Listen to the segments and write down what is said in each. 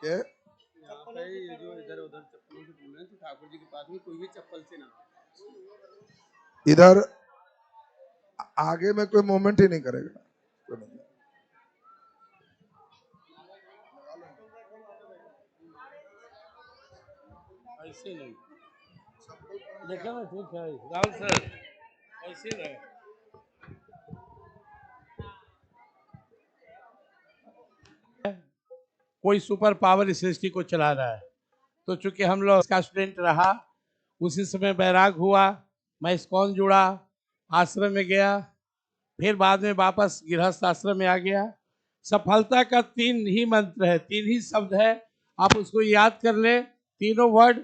के यहाँ पे ये जो इधर उधर चप्पलों से बोल रहे हैं तो ठाकुर जी के पास में कोई भी चप्पल से ना इधर आगे में कोई मूवमेंट ही नहीं करेगा। ऐसे नहीं देखा ना, ठीक है राहुल सर, ऐसे रहे। कोई सुपर पावर इस सृष्टि को चला रहा है, तो चूंकि हम लोग इसका स्टूडेंट रहा, उसी समय बैराग हुआ, मैं इस्कॉन जुड़ा, आश्रम में गया, फिर बाद में वापस गृहस्थ आश्रम में आ गया। सफलता का तीन ही मंत्र है, तीन ही शब्द है, आप उसको याद कर ले, तीनों वर्ड,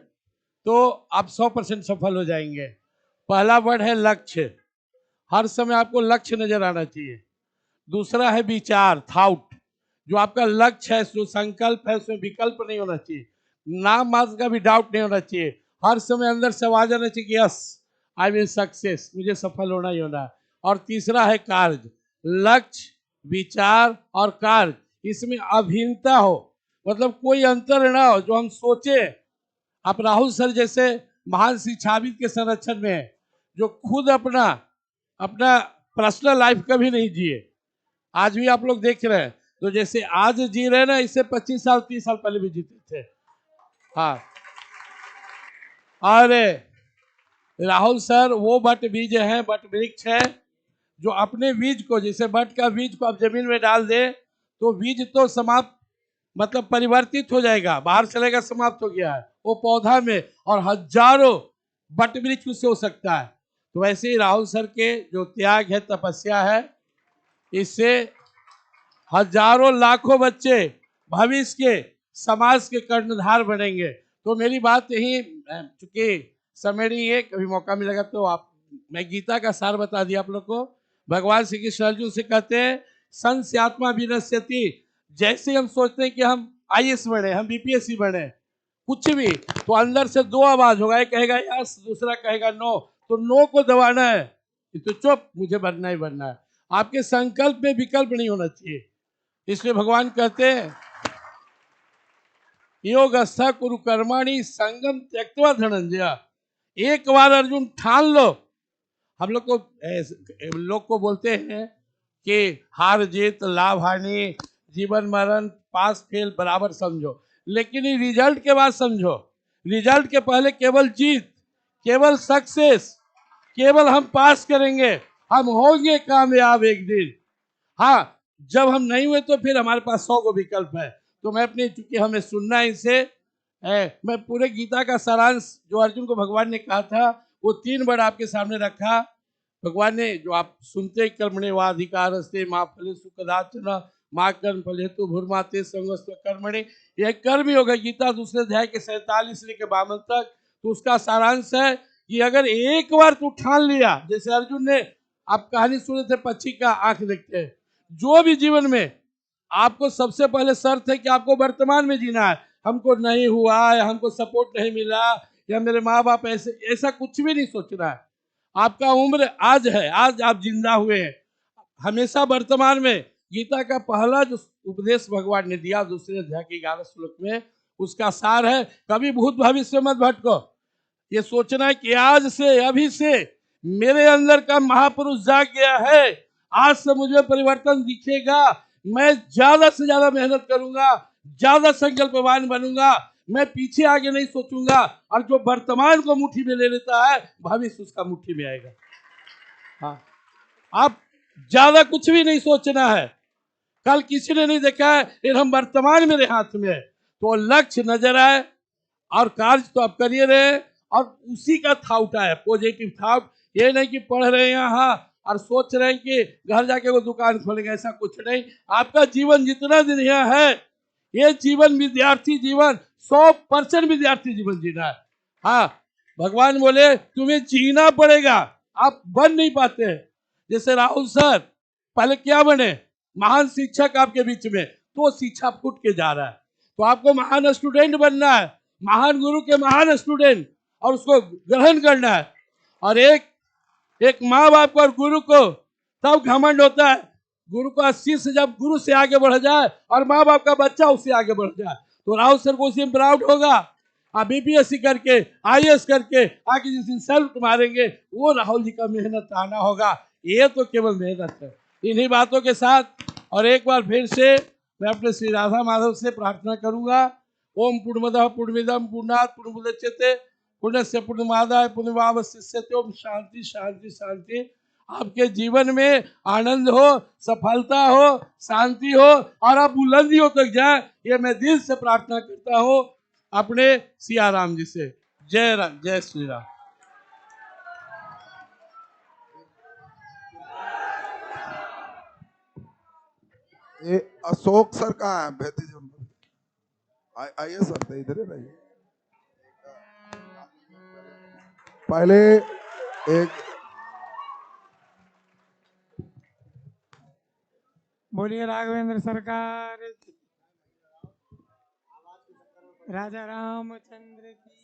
तो आप 100% सफल हो जाएंगे। पहला वर्ड है लक्ष्य, हर समय आपको लक्ष्य नजर आना चाहिए। दूसरा है विचार, थाउट, जो आपका लक्ष्य है, जो संकल्प है, उसमें विकल्प नहीं होना चाहिए, नाम मात्र का भी डाउट नहीं होना चाहिए, हर समय अंदर से आवाज आना चाहिए कि यस आई विल सक्सेस, मुझे सफल होना ही होना है। और तीसरा है कार्य, लक्ष्य, विचार और कार्य, इसमें अभिन्नता हो, मतलब कोई अंतर ना हो। जो हम सोचे, आप राहुल सर जैसे महान शिक्षाविद के संरक्षण में है, जो खुद अपना अपना पर्सनल लाइफ कभी नहीं जिए, आज भी आप लोग देख रहे हैं, तो जैसे आज जी रहे ना, इससे 25 साल 30 साल पहले भी जीते थे। हाँ, और राहुल सर वो बट बीज है, बट वृक्ष है, जो अपने बीज को, जैसे बट का बीज को आप जमीन में डाल दे तो बीज तो समाप्त, मतलब परिवर्तित हो जाएगा, बाहर चलेगा, समाप्त हो गया है, वो पौधा में और हजारों बट वृक्ष उससे हो सकता है। तो वैसे ही राहुल सर के जो त्याग है, तपस्या है, इससे हजारों लाखों बच्चे भविष्य के समाज के कर्णधार बनेंगे। तो मेरी बात यही, चूंकि समय नहीं है, कभी मौका मिलेगा तो आप, मैं गीता का सार बता दिया आप लोग को। भगवान श्री कृष्ण अर्जुन से कहते हैं संस्यात्मा विनश्यति, जैसे हम सोचते हैं कि हम आईएएस बने, हम बीपीएससी बने, कुछ भी, तो अंदर से दो आवाज होगा, एक कहेगा यस, दूसरा कहेगा नो, तो नो को दबाना है, तो चुप, मुझे बनना ही बनना है। आपके संकल्प में विकल्प नहीं होना चाहिए। इसलिए भगवान कहते हैं योगस्थ कुरु कर्माणि संगम त्यक्त्वा धनंजय, एक बार अर्जुन ठान लो। हम लोग को बोलते हैं कि हार जीत, लाभ हानि, जीवन मरण, पास फेल बराबर समझो, लेकिन ये रिजल्ट के बाद समझो। रिजल्ट के पहले केवल जीत, केवल सक्सेस, केवल हम पास करेंगे, हम होंगे कामयाब एक दिन। हाँ, जब हम नहीं हुए तो फिर हमारे पास 100 को विकल्प है। तो मैं अपनी, चूंकि हमें सुनना है इसे, मैं पूरे गीता का सारांश जो अर्जुन को भगवान ने कहा था वो 3 वर्ड आपके सामने रखा। भगवान ने, जो आप सुनते, कर्मणे वाधिकार अस्ते माँ फले सुखदाचन माँ कर्म फल हेतु भूर्माते संगस्व कर्मणे, यह कर्म योग है। गीता दूसरे अध्याय के 47 से लेकर 52 तक। तो उसका सारांश है कि अगर एक बार तू ठान लिया, जैसे अर्जुन ने, आप कहानी सुने थे पक्षी का आंख देखते हैं, जो भी जीवन में आपको सबसे पहले शर्त है कि आपको वर्तमान में जीना है। हमको नहीं हुआ, या हमको सपोर्ट नहीं मिला, या मेरे माँ बाप ऐसे, ऐसा कुछ भी नहीं सोचना है। आपका उम्र आज है, आज आप जिंदा हुए हैं, हमेशा वर्तमान में। गीता का पहला जो उपदेश भगवान ने दिया दूसरे अध्याय के 11 श्लोक में, उसका सार है कभी भूत भविष्य मत भटको। ये सोचना है कि आज से, अभी से मेरे अंदर का महापुरुष जाग गया है, आज से मुझे परिवर्तन दिखेगा, मैं ज्यादा से ज्यादा मेहनत करूंगा, ज्यादा संकल्पवान बनूंगा, मैं पीछे आगे नहीं सोचूंगा। और जो वर्तमान को मुट्ठी में ले लेता है, भविष्य उसका मुट्ठी में आएगा। हाँ, आप ज्यादा कुछ भी नहीं सोचना है, कल किसी ने नहीं देखा है, लेकिन हम वर्तमान मेरे हाथ में है, तो लक्ष्य नजर आए और कार्य तो आप करिए रहे, और उसी का थाउट आए, पॉजिटिव थाउट। ये नहीं कि पढ़ रहे हैं यहाँ और सोच रहे हैं कि घर जाके वो दुकान खोलेंगे, ऐसा कुछ नहीं। आपका जीवन जितना दिन यहाँ है, ये जीवन विद्यार्थी जीवन, 100% विद्यार्थी जीवन जीना है। हाँ, भगवान बोले तुम्हें जीना पड़ेगा, आप बन नहीं पाते हैं। जैसे राहुल सर पहले क्या बने, महान शिक्षक आपके बीच में, तो शिक्षा फूट के जा रहा है। तो आपको महान स्टूडेंट बनना है, महान गुरु के महान स्टूडेंट, और उसको ग्रहण करना है। और एक माँ बाप को और गुरु को तब घमंड होता है, गुरु का शिष्य जब गुरु से आगे बढ़ जाए और माँ बाप का बच्चा उससे आगे बढ़ जाए, तो राहुल सर को उसी में प्राउड होगा। आप बीपीएससी करके आईएएस करके आगे जिस दिन सेल्फ मारेंगे वो राहुल जी का मेहनत आना होगा। ये तो केवल मेहनत है। इन्हीं बातों के साथ और एक बार फिर से मैं अपने श्री राधा माधव से प्रार्थना करूंगा। ओम पूर्णमदः पूर्णमिदं पूर्णात् पूर्णमुदच्यते पूर्णस्य पूर्णमादाय पूर्णमेवावशिष्यते। ओम शांति शांति शांति। आपके जीवन में आनंद हो, सफलता हो, शांति हो और आप बुलंदियों तक जाएं, ये मैं दिल से प्रार्थना करता हूं अपने सिया राम जी से। जय राम, जय श्री राम। ये अशोक सर कहाँ है? भेज दीजिए उनको। आइए सर, इधर ही रहिए। पहले एक बोलिए राघवेंद्र सरकार की, राजा रामचंद्र की।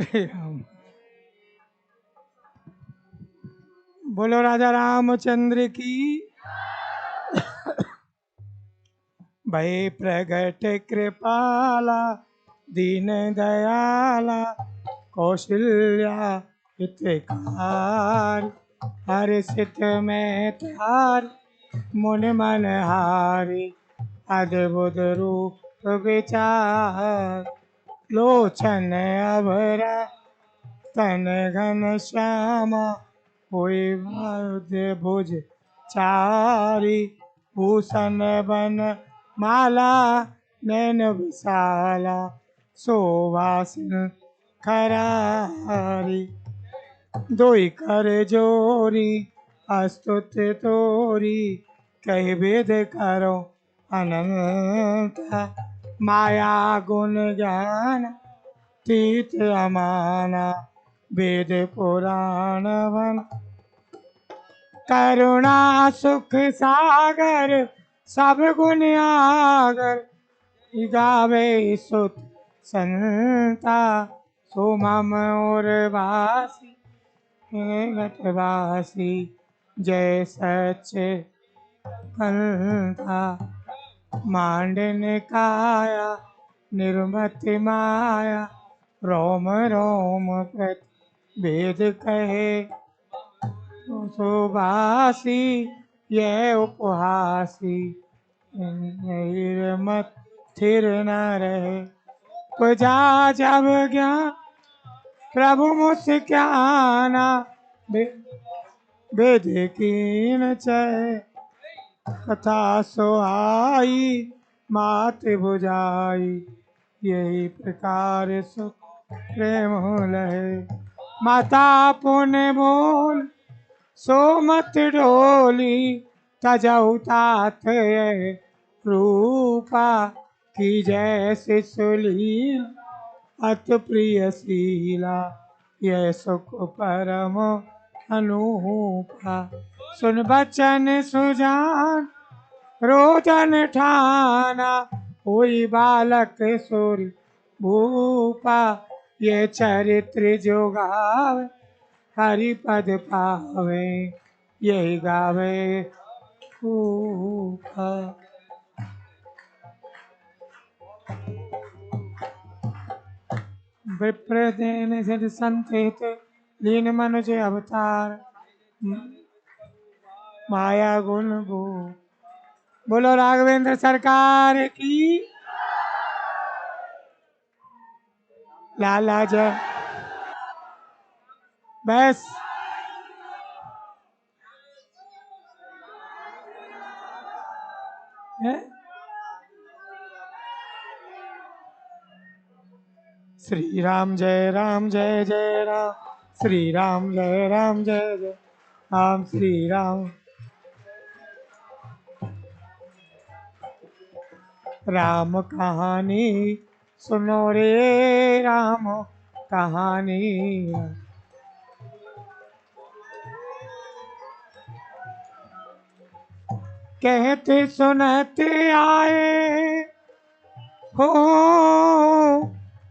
श्री राम। बोलो राजा रामचंद्र की। भय प्रगट कृपाला दीन दयाला कौशल्या हितकार हर्षित में तार मुन मन हारी अद्भुत रूप विचार लोचन अभरा तन घन श्यामा हुई मध्य भुज चारी भूषण बन माला नैन विशाला शोभासन खरारी दोई कर जोरी अस्तुत तोरी कह भेद करो अनंत माया गुण ज्ञान तीत अमाना वेद पुराण वन करुणा सुख सागर सब गुण आगर गावे सुत संता सोमम और वासी घटवासी जय सच्चे कंता मांडन काया निर्मति माया रोम रोम प्रति भेद कहे सुभासी यह उपहासी मत थिर न रहे पुजा जब ज्ञान प्रभु मुस्काना वेद कीन चय कथा सोहाई मात बुझाई यही प्रकार सुख प्रेम लहे माता पुण्य बोल सो मत डोली तजऊ तात रूपा की जैसे सुलील अत प्रिय शीला यह सुख परम अनूपा सुन बचन सुजान रोजन ठाना हुई बालक सूर्य भूपा ये चरित्र जो गावे हरि पद पावे यही गावे भूपा। विप्रदेन सिद्ध संतेत लीन मनुज अवतार माया गुण भू। बोलो राघवेंद्र सरकार की। लाला जय बस श्री राम जय राम जय जय राम श्री राम जय राम जय जय राम श्री राम। राम कहानी सुनो रे राम कहानी कहते सुनते आए हो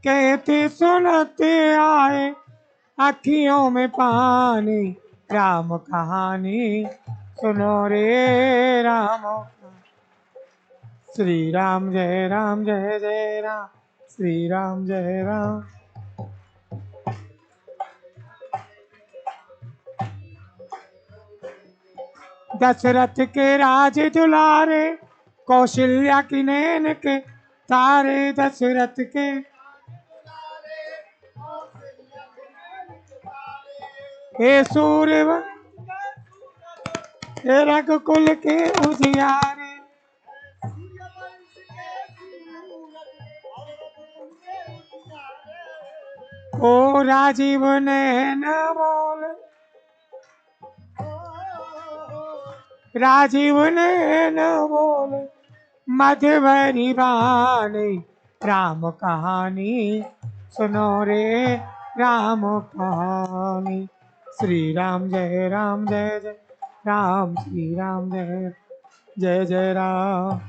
कहते सुनते आए अखियों में पानी, राम कहानी सुनो रे राम। श्री राम जय राम जय जय राम, श्री राम जय राम। दशरथ के राज दुलारे, कौशल्या की नैन के तारे। दशरथ के हे सूर्य हे रघुकुल के उजियारे। ओ राजीव नैन बोल, राजीव नैन बोल, मधुबनी वाणी राम कहानी सुनो रे राम कहानी। श्री राम जय राम जय जय राम, श्री राम जय जय जय राम।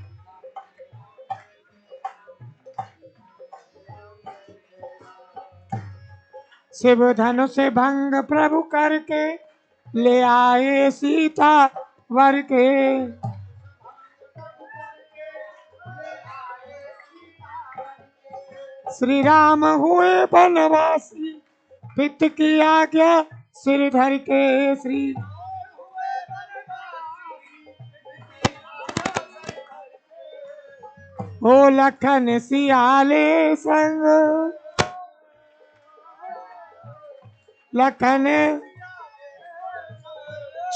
शिव धनुष भंग प्रभु करके, ले आए सीता वर के। श्री राम हुए बनवासी, पित की आज्ञा सिर धर के। श्री ओ लखन सियाले संग, लखन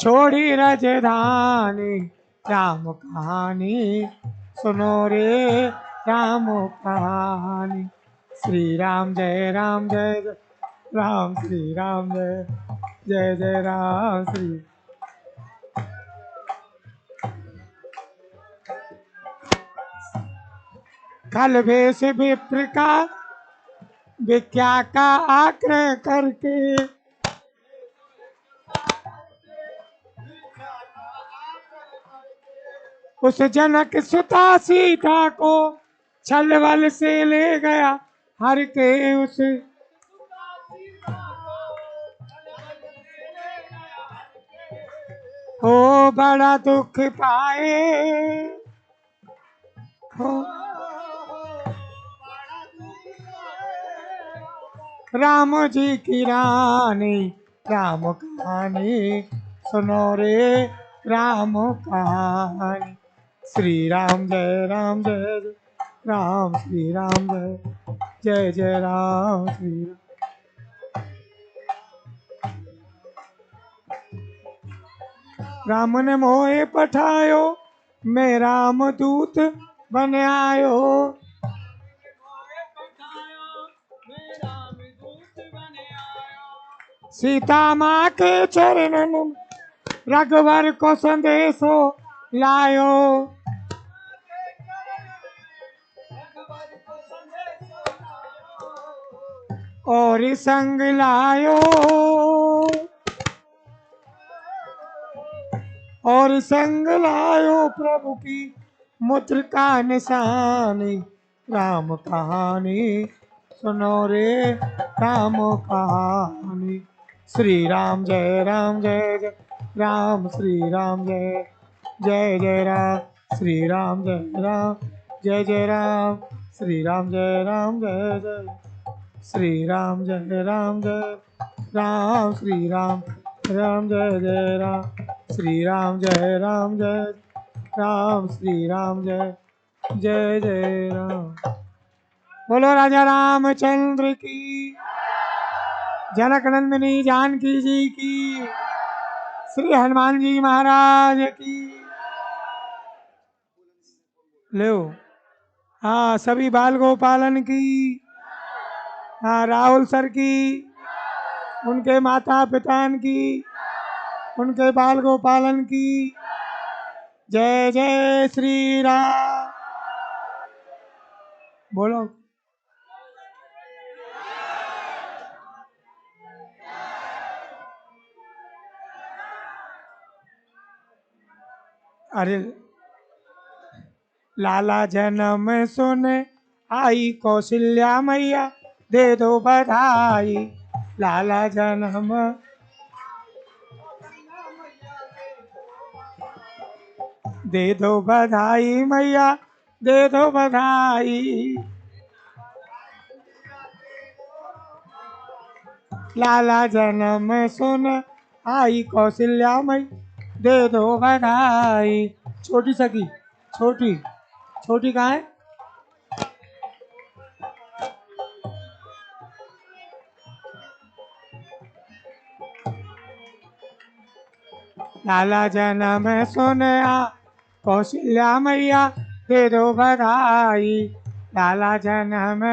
छोड़ी रजधानी, राम कहानी सुनो रे राम कहानी। श्री राम जय राम जय जय राम, श्री राम जय जय जय राम। श्री खल भेष विप्र का विख्या का आग्रह करके, उस जनक सुता सीता को छल बल से ले गया हर के। उस हो बड़ा दुख पाए, हो राम जी की रानी, राम कहानी सुनो रे राम कहानी। श्री राम जय राम जय जय राम, श्री राम जय जय जय राम। श्री राम ने मोहे पठायो, मैं राम दूत बन आयो। सीता माँ के चरणन, रघुवर को संदेशो लायो। और संग लायो, और संग लायो प्रभु की मुद्र का निशानी, राम कहानी सुनो रे राम कहानी। श्री राम जय राम जय जय राम, श्री राम जय जय जय राम, श्री राम जय राम जय जय राम, श्री राम जय राम जय जय, श्री राम जय राम जय राम, श्री राम राम जय जय राम, श्री राम जय राम जय राम, श्री राम जय जय जय राम। बोलो राजा रामचंद्र की, जनक नंदिनी जानकी जी की, श्री हनुमान जी महाराज की। लो हाँ, सभी बाल गोपालन की, हाँ राहुल सर की, उनके माता पिता की, उनके बाल गोपालन की। जय जय श्री राम। बोलो अरे लाला जन्म सुन आई कौशल्या मैया, दे दो बधाई। लाला जन्म दे दो बधाई मैया, दे दो बधाई। लाला जन्म सुन आई कौशल्या मई, दे दो बधाई। छोटी सखी, छोटी छोटी कहाँ है? लाला जन्म सुन आ कौशल्या मैया, दे दो बधाई। लाला जन्म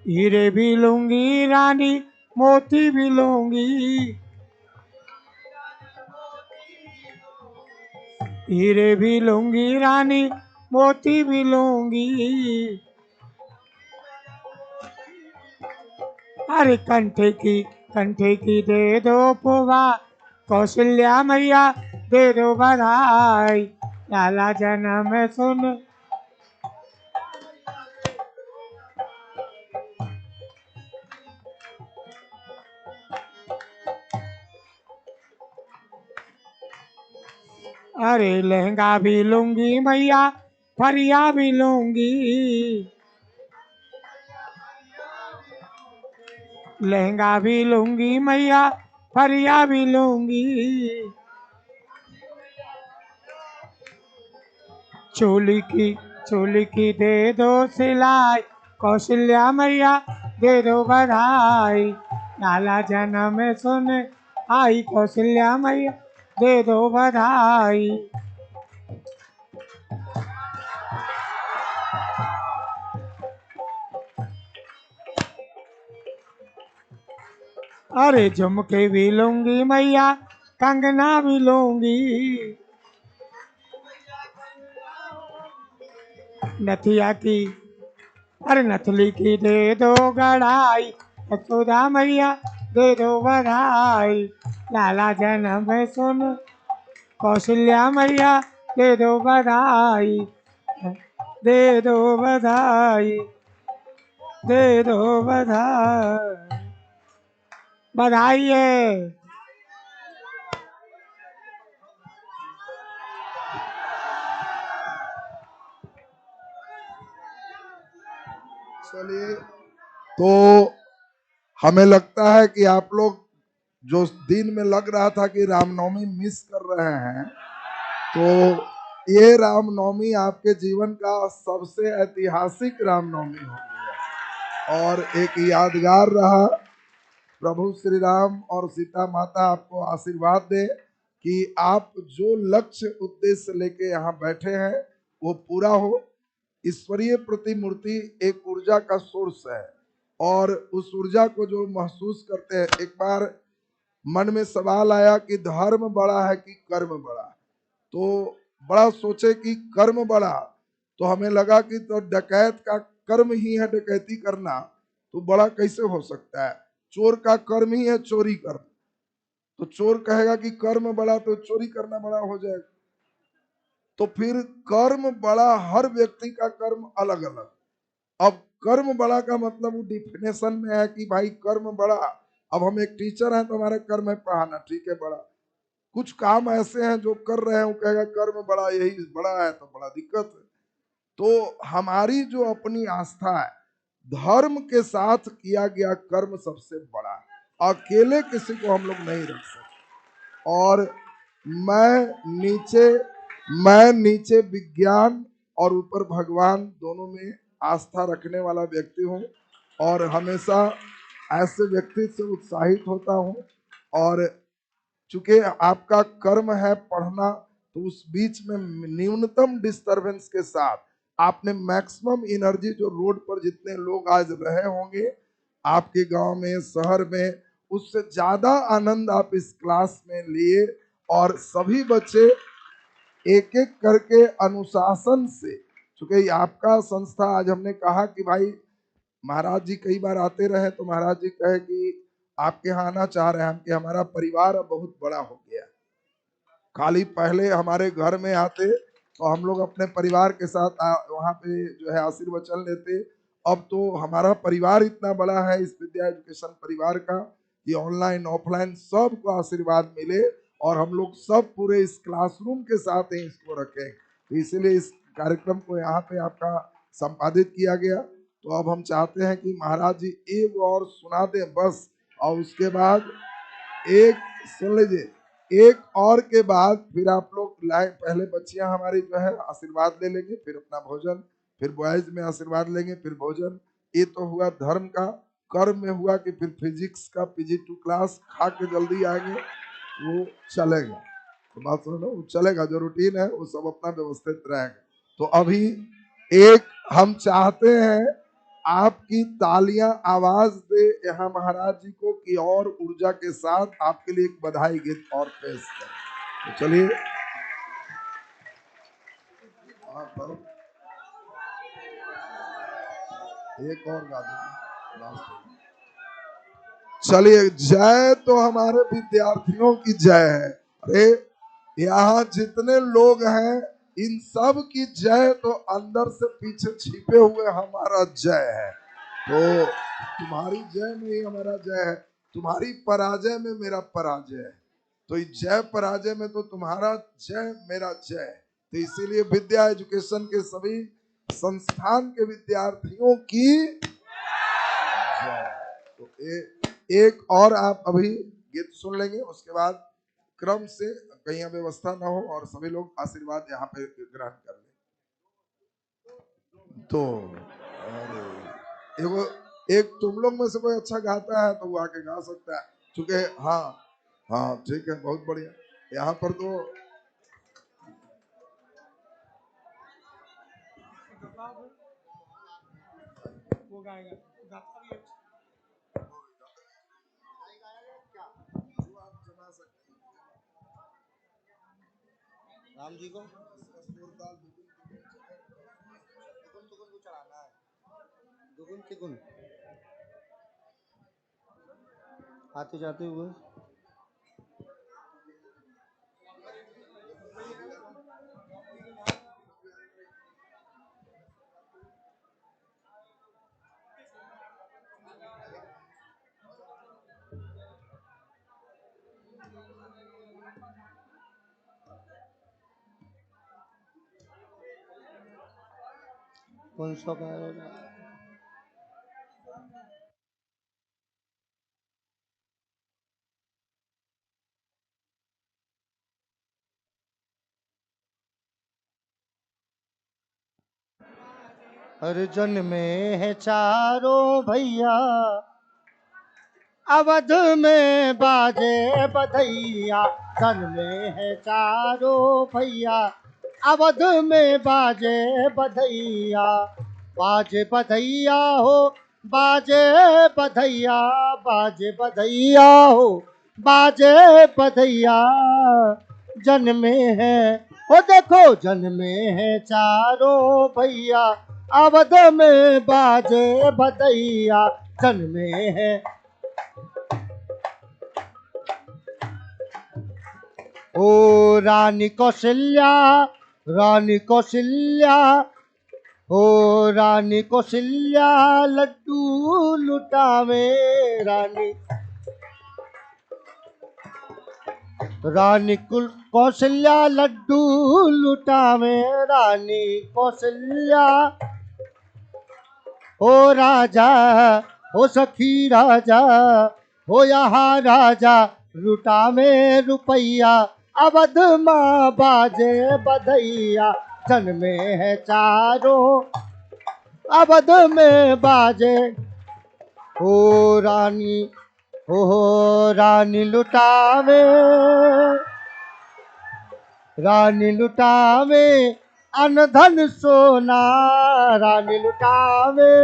हीरे भी लूंगी रानी, मोती भी लूंगी। हीरे भी लूंगी रानी, मोती भी लूंगी। अरे कंठे की दे दो पुआ, कौशल्या मैया दे दो बधाई। लाला जन्म सुन अरे लहंगा भी लूंगी मैया, फरिया भी लूंगी। लहंगा भी लूंगी मैया, फरिया भी लूंगी। चोली की दे दो सिलाई, कौशल्या मैया दे दो बधाई। लाला जन्म सुन आई कौशल्या मैया, दे दो बधाई। अरे झुमके भी लूंगी मैया, कंगना भी लूंगी। नथिया की अरे नथली की दे दो गढ़ाई, यशोदा मैया दे दो बधाई। लाला जन्म सुन कौशल्या मैया दे दो बधाई। दे दो बधाई, दे दो बधाई। बधाई है। चलिए, तो हमें लगता है कि आप लोग जो दिन में लग रहा था कि रामनवमी मिस कर रहे हैं, तो ये रामनवमी आपके जीवन का सबसे ऐतिहासिक रामनवमी होगी और एक यादगार रहा। प्रभु श्री राम और सीता माता आपको आशीर्वाद दे कि आप जो लक्ष्य उद्देश्य लेके यहाँ बैठे हैं वो पूरा हो। ईश्वरीय प्रतिमूर्ति एक ऊर्जा का सोर्स है और उस ऊर्जा को जो महसूस करते हैं, एक बार मन में सवाल आया कि धर्म बड़ा है कि कर्म बड़ा, तो बड़ा सोचे कि कर्म बड़ा, तो हमें लगा कि तो डकैत का कर्म ही है डकैती करना, तो बड़ा कैसे हो सकता है? चोर का कर्म ही है चोरी करना, तो चोर कहेगा कि कर्म बड़ा तो चोरी करना बड़ा हो जाएगा। तो फिर कर्म बड़ा, हर व्यक्ति का कर्म अलग अलग। अब कर्म बड़ा का मतलब वो डिफिनेशन में है कि भाई कर्म बड़ा, अब हम एक टीचर हैं तो हमारा कर्म है पढ़ाना, ठीक है बड़ा। कुछ काम ऐसे हैं जो कर रहे हैं, वो कहेगा कर्म बड़ा, यही बड़ा है, तो बड़ा दिक्कत है। तो हमारी जो अपनी आस्था है, धर्म के साथ किया गया कर्म सबसे बड़ा है, अकेले किसी को हम लोग नहीं रख सकते। और मैं नीचे विज्ञान और ऊपर भगवान दोनों में आस्था रखने वाला व्यक्ति हूँ और हमेशा ऐसे व्यक्ति से उत्साहित होता हूँ। और चूंकि आपका कर्म है पढ़ना, तो उस बीच में न्यूनतम डिस्टरबेंस के साथ आपने मैक्सिमम एनर्जी, जो रोड पर जितने लोग आज रहे होंगे आपके गांव में, शहर में, उससे ज्यादा आनंद आप इस क्लास में लिए। और सभी बच्चे एक एक करके अनुशासन से, चूंकि आपका संस्था, आज हमने कहा कि भाई महाराज जी कई बार आते रहे, तो महाराज जी कहे कि आपके यहाँ आना चाह रहे हैं हम, कि हमारा परिवार अब बहुत बड़ा हो गया। खाली पहले हमारे घर में आते तो हम लोग अपने परिवार के साथ वहाँ पे जो है आशीर्वचन लेते, अब तो हमारा परिवार इतना बड़ा है इस विद्या एजुकेशन परिवार का कि ऑनलाइन ऑफलाइन सबको आशीर्वाद मिले और हम लोग सब पूरे इस क्लासरूम के साथ ही इसको रखें। तो इसीलिए इस कार्यक्रम को यहाँ पे आपका संपादित किया गया। तो अब हम चाहते हैं कि महाराज जी एक और सुना दें बस, और उसके बाद एक सुन लीजिए, एक और के बाद फिर आप लोग लाए, पहले बच्चियां हमारी जो है आशीर्वाद ले लेंगे, फिर अपना भोजन, फिर बॉयज में आशीर्वाद लेंगे, फिर भोजन। ये तो हुआ धर्म का। कर्म में हुआ कि फिर फिजिक्स का PG2 क्लास खा के जल्दी आएंगे, वो चलेगा। तो बात सुनो, वो चलेगा, जो रूटीन है वो सब अपना व्यवस्थित रहेगा। तो अभी एक हम चाहते हैं आपकी तालियां आवाज दे यहाँ महाराज जी को कि और ऊर्जा के साथ आपके लिए एक बधाई गीत और पेश करें। तो चलिए, एक और गा दीजिए। चलिए, जय तो हमारे विद्यार्थियों की जय है। अरे यहाँ जितने लोग हैं इन सब की जय, तो अंदर से पीछे छिपे हुए हमारा जय है। तो तुम्हारी जय में ही हमारा जय है, तुम्हारी पराजय में मेरा पराजय है। तो इस जय पराजय में तो तुम्हारा जय मेरा जय है। तो इसीलिए विद्या एजुकेशन के सभी संस्थान के विद्यार्थियों की जय। तो एक और आप अभी गीत सुन लेंगे, उसके बाद क्रम से कहीं व्यवस्था ना हो और सभी लोग आशीर्वाद यहाँ पे ग्रहण कर लें। तो एक तुम लोग में से कोई अच्छा गाता है तो वो आके गा सकता है, क्योंकि हाँ हाँ ठीक है, बहुत बढ़िया। यहाँ पर तो वो गाएगा, गाता भी है। राम जी को चढ़ाना है, दुगुन तिगुन आते जाते हुए। कौन सा गाएगा? अर्जुन में है चारों भैया, अवध में बाजे बधैया। सन में है चारों भैया, अवध में बाजे बधैया। बाजे बधैया हो, बाजे बधैया, बाजे बधैया हो, बाजे बधैया। जन में है, ओ देखो जन में है चारों भैया, अवध में बाजे बधैया। जन में है, ओ रानी कौशल्या, रानी कौशल्या, ओ रानी कौशल्या लड्डू लुटावे। रानी रानी कौशल्या लड्डू लुटावे। रानी कौशल्या, ओ राजा, ओ सखी राजा, हो यहाँ राजा लुटावे रुपैया। अवध माँ बाजे बधैया। जन में है चारों, अवध में बाजे। ओ रानी, ओ रानी लुटावे, रानी लुटावे अन धन सोना। रानी लुटावे,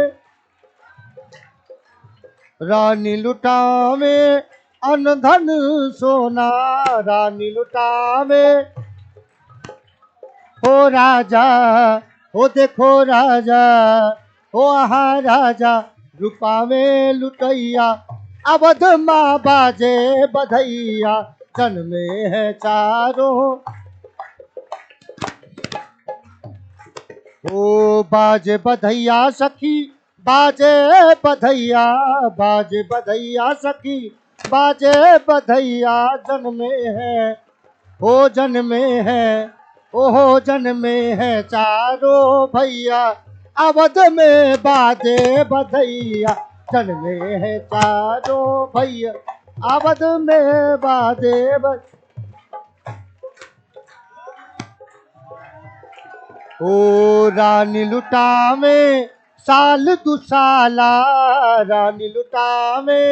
रानी लुटावे अन धन सोना। रानी लुटावे, हो राजा, हो देखो राजा, हो आहा राजा रुपावे लुटैया। अवध माँ बाजे बधैया। जन में है चारों, ओ बाजे बधैया सखी, बाजे बधैया, बाजे बधैया सखी, बाजे बधैया जन्मे है, हो जन्मे है, ओहो जन्मे है चारों भैया, अवध में बाजे बधैया जन्मे है चारों भैया, अवध में बाजे ओ रानी लुटावे साल दुसाला, रानी लुटावे,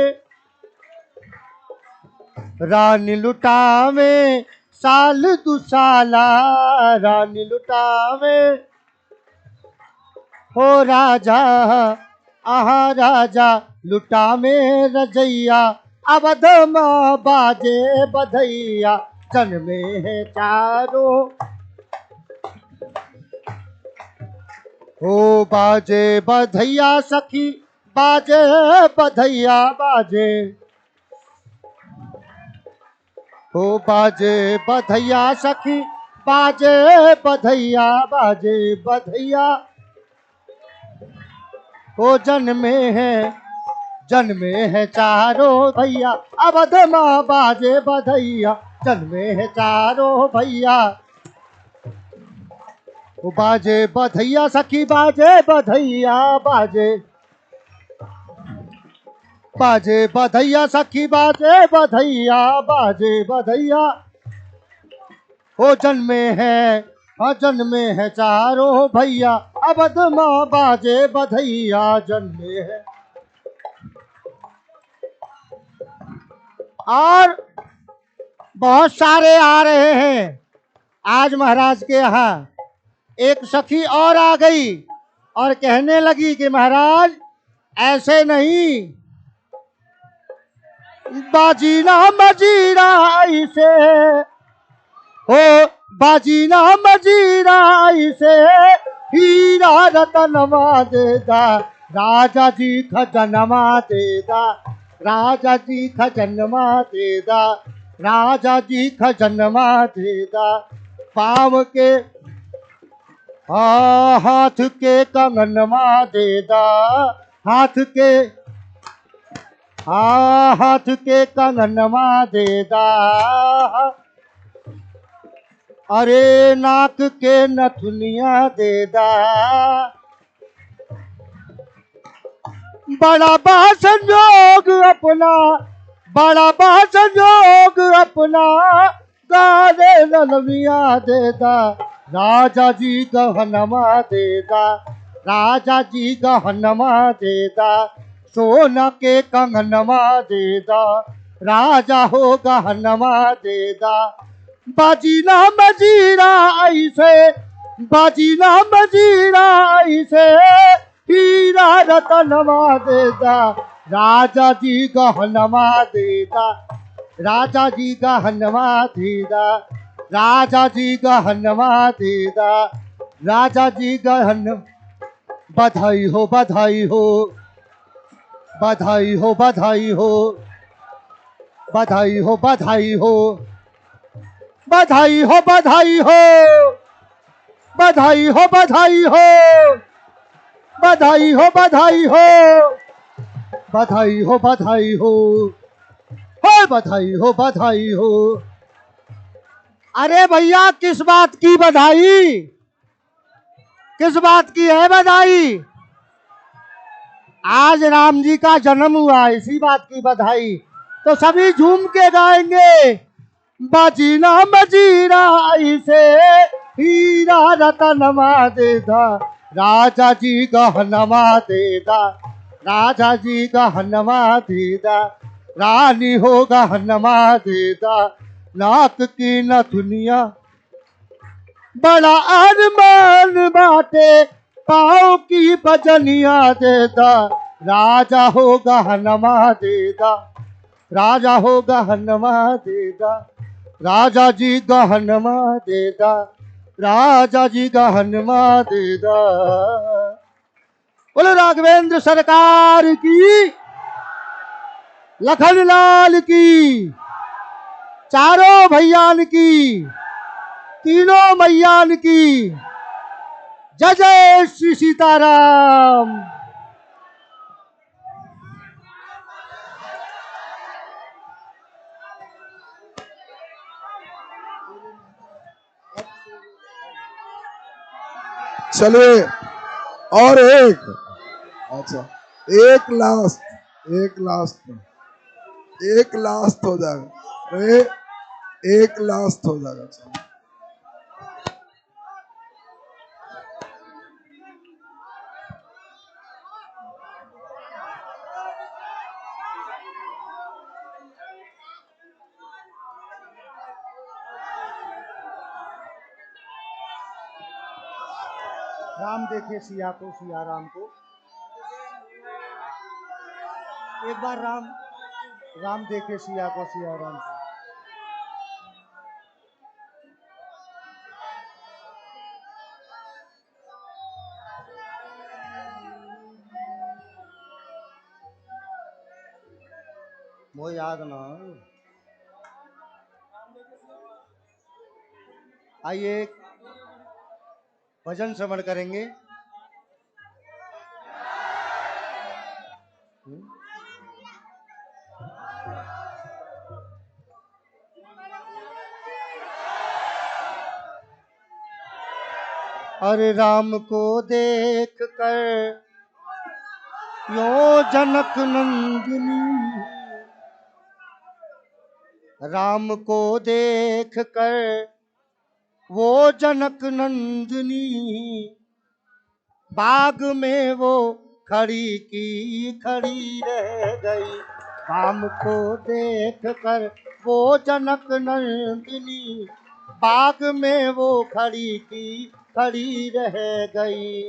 रानी लुटावे साल दुसाला, रानी लुटावे हो राजा, आहा राजा लुटावे रजैया, अवध माँ बाजे बधैया जन्मे है चारों, ओ बाजे बधैया सखी, बाजे बधैया बाजे, ओ बाजे बधैया सखी, बाजे बधैया, बाजे बधैया, ओ जन्मे है चारों भैया, अवध माँ बाजे बधैया जन्मे है चारों भैया, ओ बाजे बधैया सखी, बाजे बधैया बाजे, बाजे बधैया सखी, बाजे बधैया, बाजे बधैया, हो जन्मे है, हाँ जन्मे है चारों भैया, अवध माँ बाजे बधैया जन्मे है। और बहुत सारे आ रहे हैं आज महाराज के यहाँ। एक सखी और आ गई और कहने लगी कि महाराज ऐसे नहीं, बाजीना मजीरा ऐसे हो, बाजीना मजीरा ऐसे, हीरा रतनवा देदा, राजा जी खजनवा देदा, राजा जी खजनवा देदा, राजा जी खजनवा देदा, पाँव के हाथ के कंगनवा देदा, हाथ के हाथ के कंगनवा देदा, अरे नाक के नथुनिया देदा, बड़ा बा संजोग अपना, बड़ा बा संजोग अपना, गाने ललमिया देदा, राजा जी गहनमा देदा, राजा जी गहनमा देदा, सोना के कंगनमा देदा, राजा हो गहनमा देदा, बाजीना मजीरा ऐसे, बाजीना मजीरा ऐसे, हीरा रतनवा देदा, राजा जी गहनमा देदा, राजा जी गहनमा देदा, राजा जी गहनमा देदा, राजा जी गहन, बधाई हो बधाई हो, बधाई हो बधाई हो, बधाई हो बधाई हो, बधाई हो बधाई हो, बधाई हो बधाई हो, बधाई हो बधाई हो, बधाई हो बधाई हो, बधाई हो बधाई हो। अरे भैया किस बात की बधाई, किस बात की है बधाई? आज राम जी का जन्म हुआ, इसी बात की बधाई। तो सभी झूम के गाएंगे, बाजीना मजीरा ऐसे, हीरा रतनमा देदा, राजा जी गहनमा देदा, राजा जी गहनमा देदा, रानी हो गहनमा देदा, नाक की नथुनिया, बड़ा अरमान बाटे, पाँव की बजनिया देदा, राजा हो गहनमा देदा, राजा हो गहनमा देदा, राजा जी गहनमा देदा, राजा जी गहनमा देदा। बोलो राघवेंद्र सरकार की, लखन लाल की, चारों भैयान की, तीनों मैयान की, जय जय श्री सीताराम। चलिए और एक, अच्छा एक लास्ट हो जाएगा। अरे एक लास्ट हो जाएगा। चलो राम देखे सिया को, सिया राम को। एक बार राम देखे सिया को, सिया राम को। वो याद ना। आइए भजन श्रवण करेंगे। अरे राम को देख कर यो जनक नंदिनी, राम को देख कर वो जनक नंदिनी, बाग में वो खड़ी की खड़ी रह गई। राम को देख कर वो जनक नंदिनी, बाग में वो खड़ी की खड़ी रह गई।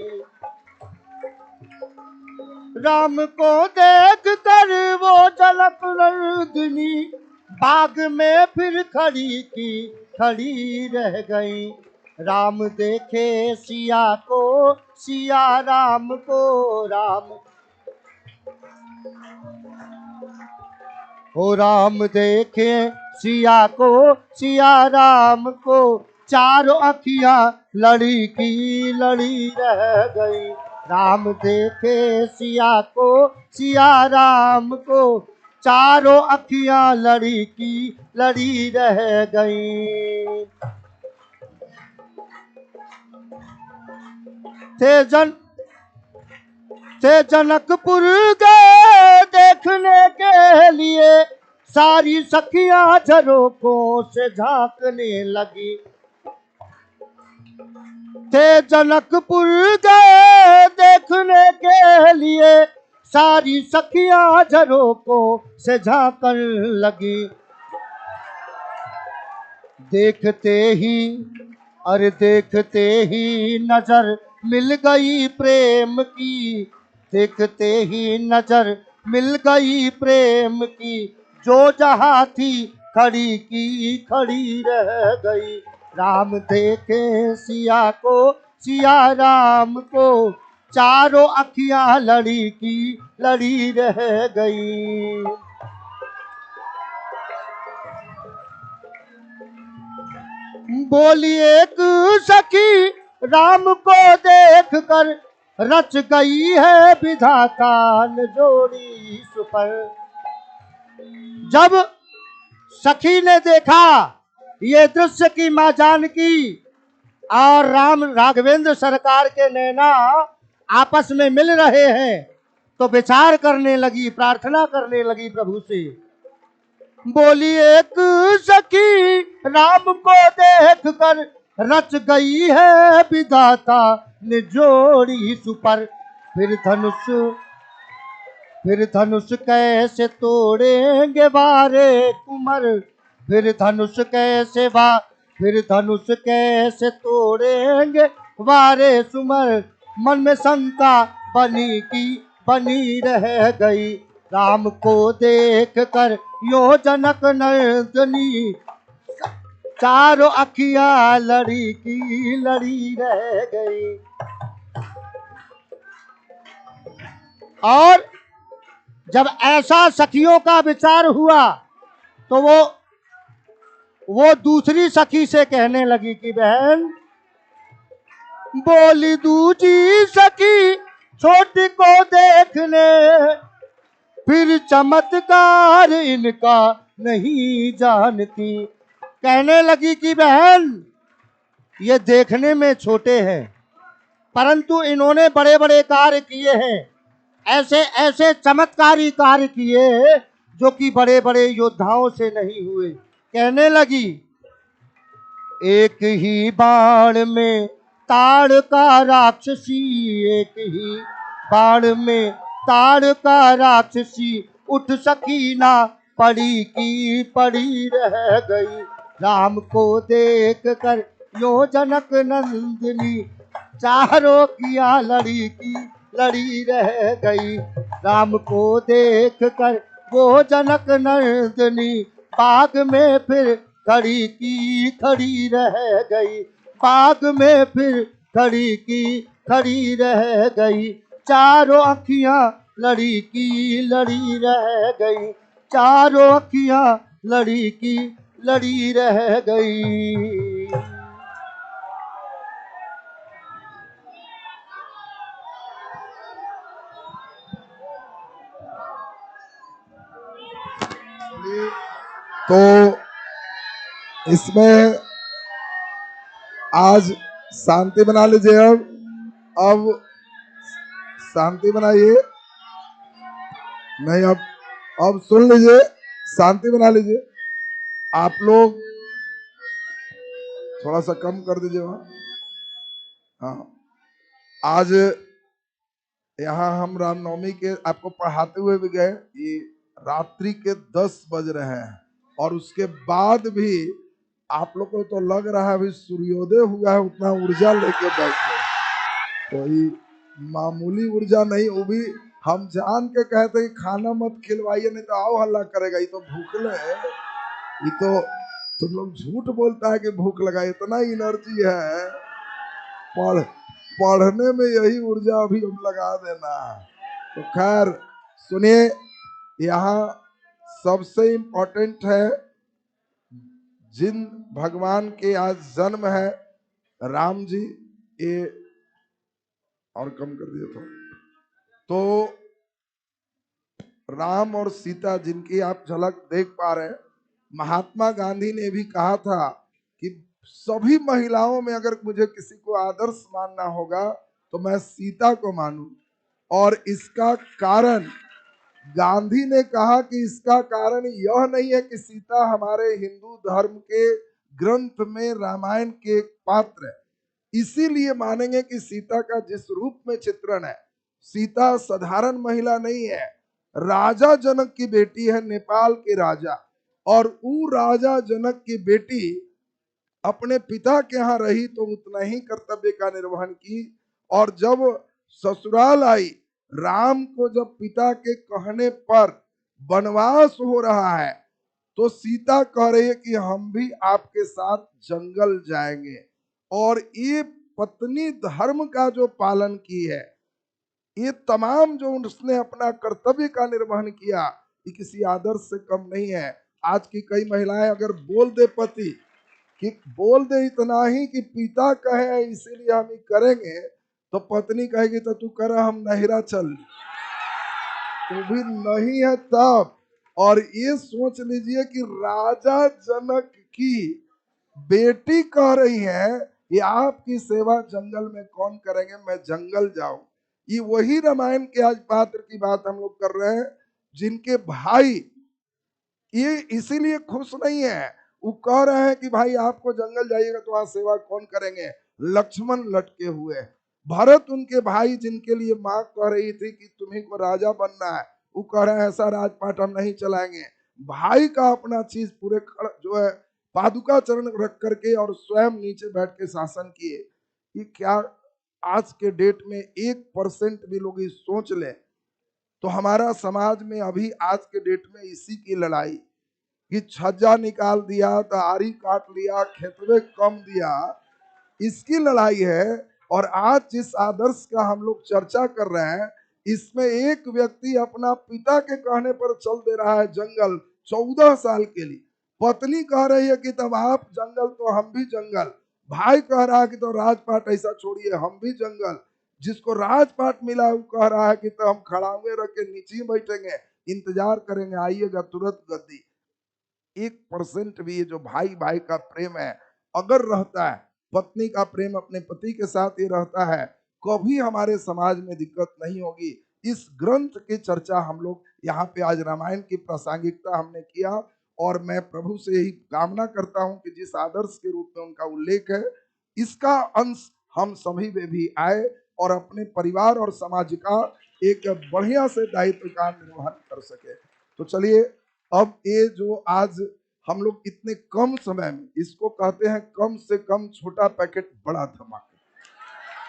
राम को देख कर वो जनक नंदिनी, बाग में फिर खड़ी की खड़ी रह गई। राम देखे सिया को, सिया राम को, राम ओ राम देखे सिया को, सिया राम को, चारों अखियां लड़ी की लड़ी रह गई। राम देखे सिया को, सिया राम को, चारों अखियां लड़ी की लड़ी रह गई। थे जनकपुर गए देखने के लिए, सारी सखियां झरोखों से झांकने लगी। थे जनकपुर गए देखने के लिए, सारी सखियां झरोखों से झांकने लगी। देखते ही अरे देखते ही नजर मिल गई प्रेम की, देखते ही नजर मिल गई प्रेम की, जो जहां थी खड़ी की खड़ी रह गई। राम देखे सिया को, सिया राम को, चारों अखियां लड़ी की लड़ी रह गई। बोली एक सखी राम को देख कर, रच गई है विधाता ने जोड़ी सुपर। जब सखी ने देखा ये दृश्य की मां जानकी और राम राघवेंद्र सरकार के नैना आपस में मिल रहे हैं, तो विचार करने लगी, प्रार्थना करने लगी प्रभु से। बोली एक सखी राम को देख कर, रच गई है विधाता ने जोड़ी सुपर। फिर धनुष कैसे तोड़ेंगे वारे कुमर, फिर धनुष कैसे तोड़ेंगे वारे सुमर। मन में शंका बनी की बनी रह गई। राम को देख कर यो जनक नंदिनी, चारों अखियां लड़ी की लड़ी रह गई। और जब ऐसा सखियों का विचार हुआ तो वो दूसरी सखी से कहने लगी कि बहन, बोली दूजी सखी छोटी को देखने, फिर चमत्कार इनका नहीं जानती। कहने लगी कि बहन ये देखने में छोटे हैं, परंतु इन्होंने बड़े बड़े कार्य किए हैं, ऐसे ऐसे चमत्कारी कार्य किए जो कि बड़े बड़े योद्धाओं से नहीं हुए। कहने लगी, एक ही बाण में ताड़ का राक्षसी, एक ही बाण में ताड़ का राक्षसी, उठ सकी ना, पड़ी की पड़ी रह गई। राम को देख कर यो जनक नंदिनी, चारों किया लड़ी की लड़ी रह गई। राम को देख कर वो जनक नंदिनी, बाग में फिर खड़ी की खड़ी रह गई। बाग में फिर खड़ी की खड़ी रह गई। चारों अखियां लड़ी की लड़ी रह गई। चारों अखियां लड़ी की लड़ी रह गई। तो इसमें आज शांति बना लीजिए। अब शांति बनाइए। नहीं, अब सुन लीजिए, शांति बना लीजिए। आप लोग थोड़ा सा कम कर दीजिए वहां। हाँ, आज यहाँ हम रामनवमी के आपको पढ़ाते हुए भी गए, ये रात्रि के 10 बज रहे हैं और उसके बाद भी आप लोग को तो लग रहा है अभी सूर्योदय हुआ है, उतना ऊर्जा लेके बैठे। कोई मामूली ऊर्जा नहीं, वो भी हम जान के कहते कि खाना मत खिलवाइए नहीं तो आओ हल्ला करेगा, ये तो भूखले है, ये तो तुम लोग झूठ बोलता है कि भूख लगा, इतना एनर्जी है। पढ़ने में यही ऊर्जा अभी हम लगा देना। तो खैर सुनिए, यहाँ सबसे इम्पोर्टेंट है, जिन भगवान के आज जन्म है राम जी, ये और कम कर दिया तो राम और सीता जिनकी आप झलक देख पा रहे हैं, महात्मा गांधी ने भी कहा था कि सभी महिलाओं में अगर मुझे किसी को आदर्श मानना होगा तो मैं सीता को मानूं। और इसका कारण, गांधी ने कहा कि इसका कारण यह नहीं है कि सीता हमारे हिंदू धर्म के ग्रंथ में रामायण के एक पात्र है, इसीलिए मानेंगे कि सीता का जिस रूप में चित्रण है, सीता साधारण महिला नहीं है, राजा जनक की बेटी है, नेपाल के राजा। और वो राजा जनक की बेटी अपने पिता के यहाँ रही तो उतना ही कर्तव्य का निर्वहन की, और जब ससुराल आई, राम को जब पिता के कहने पर वनवास हो रहा है तो सीता कह रही है कि हम भी आपके साथ जंगल जाएंगे। और ये पत्नी धर्म का जो पालन की है, ये तमाम जो उसने अपना कर्तव्य का निर्वहन किया, ये किसी आदर्श से कम नहीं है। आज की कई महिलाएं अगर बोल दे पति कि बोल दे इतना ही कि पिता कहे इसीलिए हम ही करेंगे, तो पत्नी कहेगी तो तू कर, हम नहिरा चल, तो भी नहीं है तब। और ये सोच लीजिए कि राजा जनक की बेटी कह रही है ये आपकी सेवा जंगल में कौन करेंगे, मैं जंगल जाऊं। ये वही रामायण के आज पात्र की बात हम लोग कर रहे हैं, जिनके भाई ये इसीलिए खुश नहीं है, वो कह रहे हैं कि भाई आपको जंगल जाइएगा तो वहां सेवा कौन करेंगे। लक्ष्मण लटके हुए, भरत उनके भाई जिनके लिए माँ कह रही थी कि तुम्ही को राजा बनना है, वो कह रहे हैं ऐसा राजपाट हम नहीं चलाएंगे। भाई का अपना चीज पूरे जो है पादुका चरण रख करके और स्वयं नीचे बैठ के शासन किए। ये क्या आज के डेट में 1% भी लोग ये सोच ले तो हमारा समाज में अभी आज के डेट में इसी की लड़ाई कि छज्जा निकाल दिया, तारी काट लिया, खेतवे कम दिया, इसकी लड़ाई है। और आज जिस आदर्श का हम लोग चर्चा कर रहे हैं, इसमें एक व्यक्ति अपना पिता के कहने पर चल दे रहा है जंगल 14 साल के लिए। पत्नी कह रही है कि तब आप जंगल तो हम भी जंगल। भाई कह रहा है कि तो राजपाट ऐसा छोड़िए, हम भी जंगल। जिसको राजपाट मिला वो कह रहा है कि तो हम खड़ावे रख के नीचे बैठेंगे, इंतजार करेंगे, आइएगा तुरंत गद्दी। 1% भी ये जो भाई भाई का प्रेम है अगर रहता है, पत्नी का प्रेम अपने पति के साथ ये रहता है, कभी हमारे समाज में दिक्कत नहीं होगी। इस ग्रंथ की चर्चा हम लोग यहाँ पे आज रामायण की प्रासंगिकता हमने किया, और मैं प्रभु से यही कामना करता हूँ कि जिस आदर्श के रूप में उनका उल्लेख है, इसका अंश हम सभी में भी आए और अपने परिवार और समाज का एक बढ़िया से दायित्व का निर्वहन कर सके। तो चलिए, अब ये जो आज हम लोग इतने कम समय में, इसको कहते हैं कम से कम छोटा पैकेट बड़ा धमाका,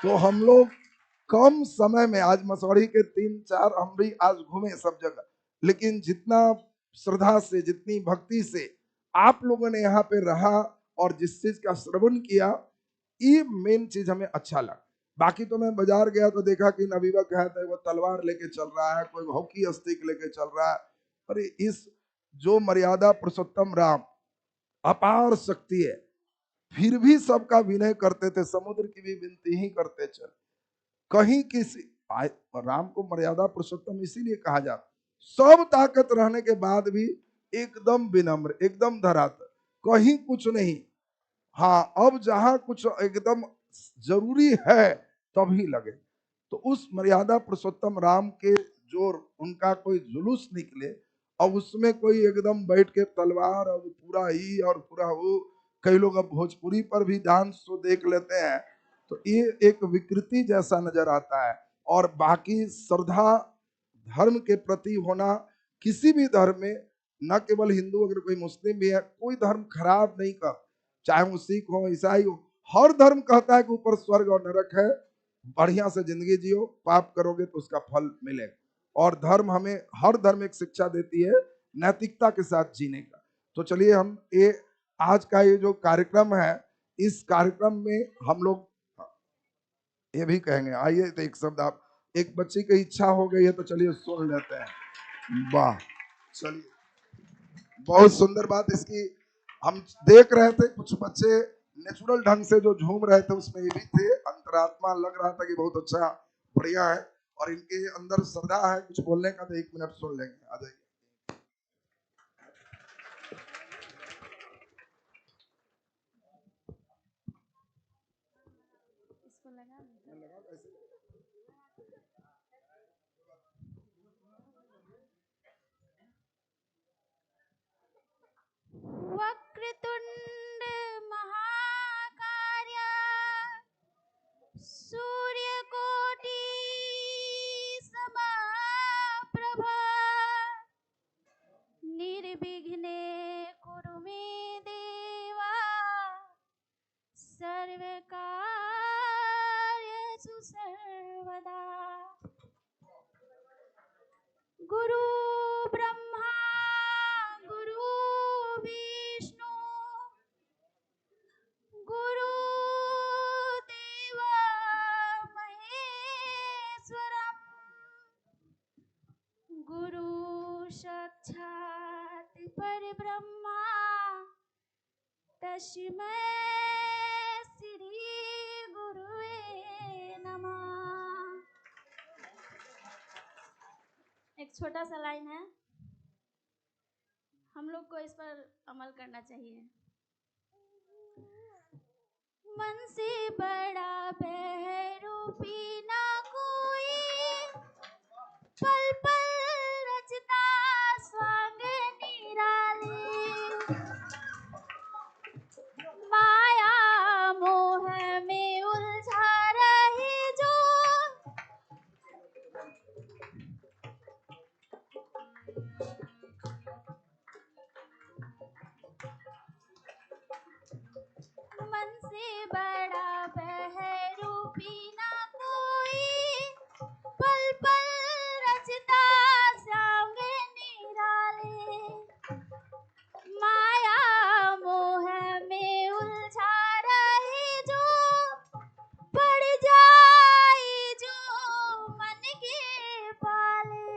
तो हम लोग कम समय में आज मसौड़ी के 3-4 हम भी आज घूमे सब जगह, लेकिन जितना श्रद्धा से, जितनी भक्ति से आप लोगों ने यहाँ पे रहा और जिस चीज का श्रवण किया, ये मेन चीज हमें अच्छा लगा। बाकी तो मैं बाजार गया तो देखा कि नबीबा कहता है वो तलवार लेके चल रहा है, कोई हॉकी स्टिक लेके चल रहा है। अरे इस जो मर्यादा पुरुषोत्तम राम अपार शक्ति है, फिर भी सबका विनय करते थे, समुद्र की भी विनती ही करते चल। कहीं किसी राम को मर्यादा पुरुषोत्तम इसीलिए कहा जाता, सब ताकत रहने के बाद भी एकदम विनम्र, एकदम धरातल, कहीं कुछ नहीं। हाँ, अब जहां कुछ एकदम जरूरी है तभी लगे। तो उस मर्यादा पुरुषोत्तम राम के जो उनका कोई जुलूस निकले और उसमें कोई एकदम बैठ के तलवार और पूरा ही और पूरा वो, कई लोग अब भोजपुरी पर भी डांस तो देख लेते हैं, तो ये एक विकृति जैसा नजर आता है। और बाकी श्रद्धा धर्म के प्रति होना, किसी भी धर्म में, न केवल हिंदू, अगर कोई मुस्लिम भी है, कोई धर्म खराब नहीं कर, चाहे वो सिख हो, ईसाई हो, हर धर्म कहता है कि ऊपर स्वर्ग और नरक है, बढ़िया से जिंदगी जियो, पाप करोगे तो उसका फल मिलेगा। और धर्म हमें, हर धर्म एक शिक्षा देती है नैतिकता के साथ जीने का। तो चलिए, हम ये आज का ये जो कार्यक्रम है, इस कार्यक्रम में हम लोग ये भी कहेंगे, आइए तो एक शब्द आप, एक बच्ची की इच्छा हो गई है तो चलिए सुन लेते हैं। वाह, चलिए, बहुत सुंदर बात इसकी। हम देख रहे थे कुछ बच्चे नेचुरल ढंग से जो झूम रहे थे, उसमें ये भी थे, अंतरात्मा लग रहा था कि बहुत अच्छा, बढ़िया है, और इनके अंदर श्रद्धा है कुछ बोलने का। तो 1 मिनट सुन लेंगे, आ जाइए। वक्रतुंड महाकार्य सूर्यकोटि समप्रभ निर्विघ्ने कुरु मे देवा सर्वकार्येषु सर्वदा। गुरु ब्रह्मा गुरु विष्णु गुरु देव महेश्वरम गुरु साक्षात् परब्रह्मा तस्मै श्री गुरुवे नमः। एक छोटा सा लाइन है, हम लोग को इस पर अमल करना चाहिए। मन से बड़ा बहरूपी ना कोई, पल पल रचता स्वांग निराले। माया मोह में उलझा रहे जो, मन से बड़ा बहरूपी ना कोई, पल पल रचता सांग निराले। माया मोह में उलझा रहे जो, पड़ जाए जो मन के पाले।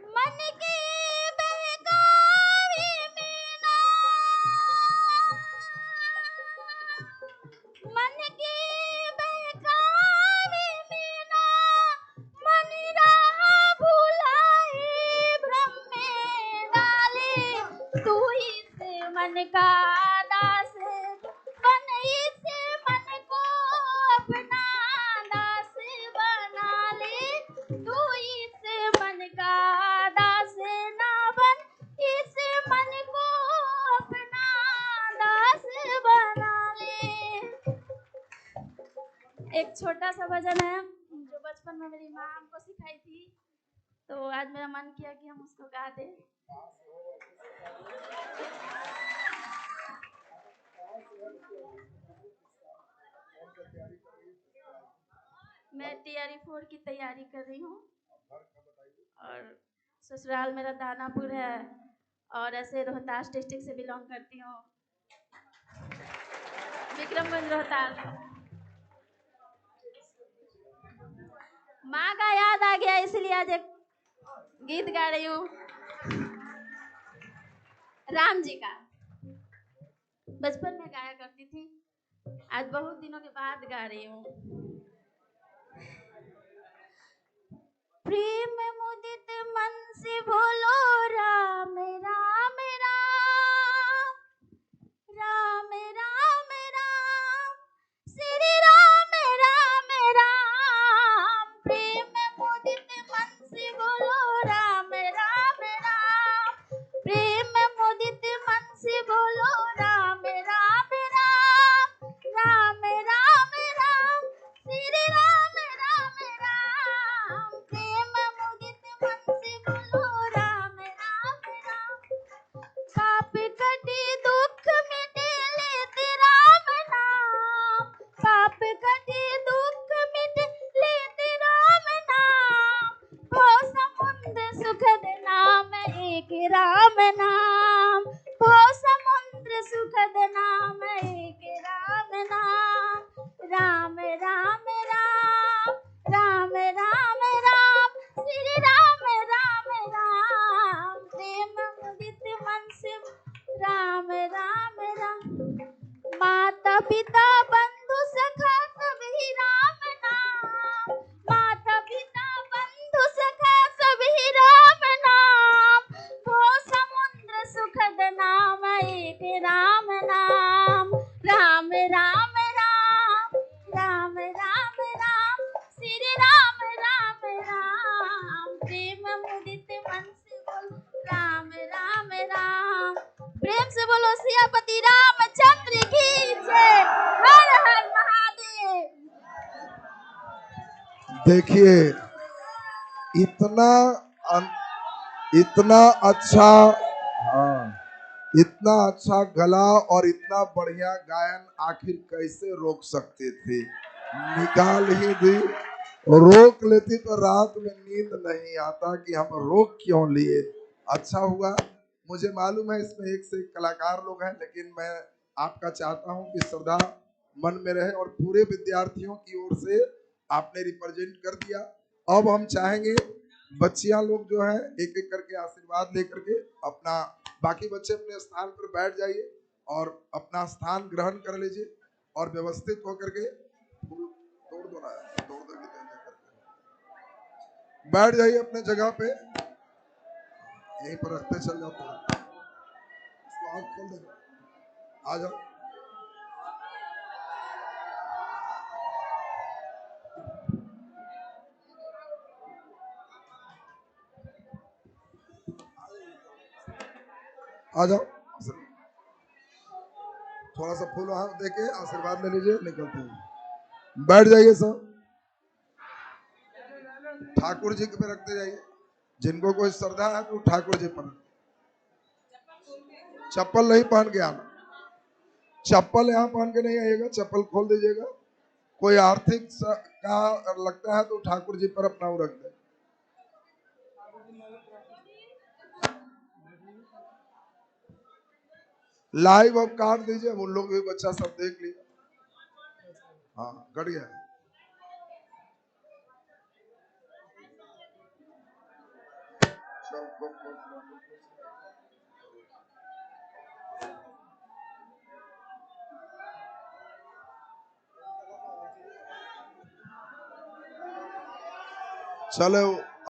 मन के बहकावे में ना, मन के बहकावे में ना, मन राह भुलाए भ्रम में डाले। तू इस मन का दास बन, इस मन को छोटा सा भजन है जो बचपन में मेरी माँ हमको सिखाई थी, तो आज मेरा मन किया कि हम उसको गा दें। मैं टीआरई 4 की तैयारी कर रही हूँ और ससुराल मेरा दानापुर है और ऐसे रोहतास डिस्ट्रिक्ट से बिलोंग करती हूँ, विक्रमगंज रोहतास। माँ का याद आ गया इसलिए आज एक गीत गा रही हूँ राम जी का। बचपन में गाया करती थी, आज बहुत दिनों के बाद गा रही हूँ। प्रेम मुदित मन से बोलो राम राम राम, राम राम राम, श्री राम राम राम। प्रेम मुदित मन से बोलो राम राम राम, प्रेम मुदित मन से बोलो राम राम राम, राम राम राम, श्री राम राम राम। प्रेम मुदित मन से बोलो राम राम राम, पाप कटे दुख मिटे लेते राम नाम, पाप कटे दुख मिटे लेते राम नाम। हो समुद्र सुखद नाम एक राम नाम, हो समुद्र सुखद नाम एक राम नाम। राम राम राम, राम राम राम, श्री राम राम राम। प्रेम मुदित मन से राम राम राम, माता पिता बंधु सखा सभी राम नाम, माता पिता बंधु सखा सभी राम नाम। वो समुद्र सुखद नाम एक राम नाम। राम राम राम, राम राम राम, श्री राम राम राम। प्रेम मुदित मन से बोलो राम राम राम। प्रेम से बोलो सियापति रामचंद्र की जय। हर हर महादेव। देखिए इतना इतना अच्छा, हाँ, इतना अच्छा गला और इतना बढ़िया गायन आखिर कैसे रोक सकते थे? निकाल ही दी। रोक लेती तो रात में नींद नहीं आता कि हम रोक क्यों लिए। अच्छा हुआ, मुझे मालूम है इसमें एक से एक कलाकार लोग हैं, लेकिन मैं आपका चाहता हूं कि श्रद्धा मन में रहे और पूरे विद्यार्थियों की ओर से आपने रिप्रेजेंट कर दिया। अब हम चाहेंगे बच्चियां लोग जो है एक एक करके आशीर्वाद लेकर के अपना, बाकी बच्चे अपने स्थान पर बैठ जाइए और अपना स्थान ग्रहण कर लीजिए और व्यवस्थित होकर के तोड़ दो ना, तोड़ दो बैठ जाइए अपने जगह पे, यहीं पर रखते चल जाते हैं। इसको आँख खोल दो, आ जाओ। आ जाओ, थोड़ा सा फूल हाथ देके आशीर्वाद ले लीजिए, निकलते हैं। बैठ जाइए सब, ठाकुर जी पे रखते जाइए। जिनको कोई श्रद्धा है तो ठाकुर जी पर, चप्पल नहीं पहन के आना, चप्पल यहाँ पहन के नहीं आइएगा, चप्पल खोल दीजिएगा। कोई आर्थिक का लगता है तो ठाकुर जी पर अपना वो रख दे। लाइव अब काट दीजिए, उन लोग भी बच्चा सब देख लिया। हाँ कट गया। चलो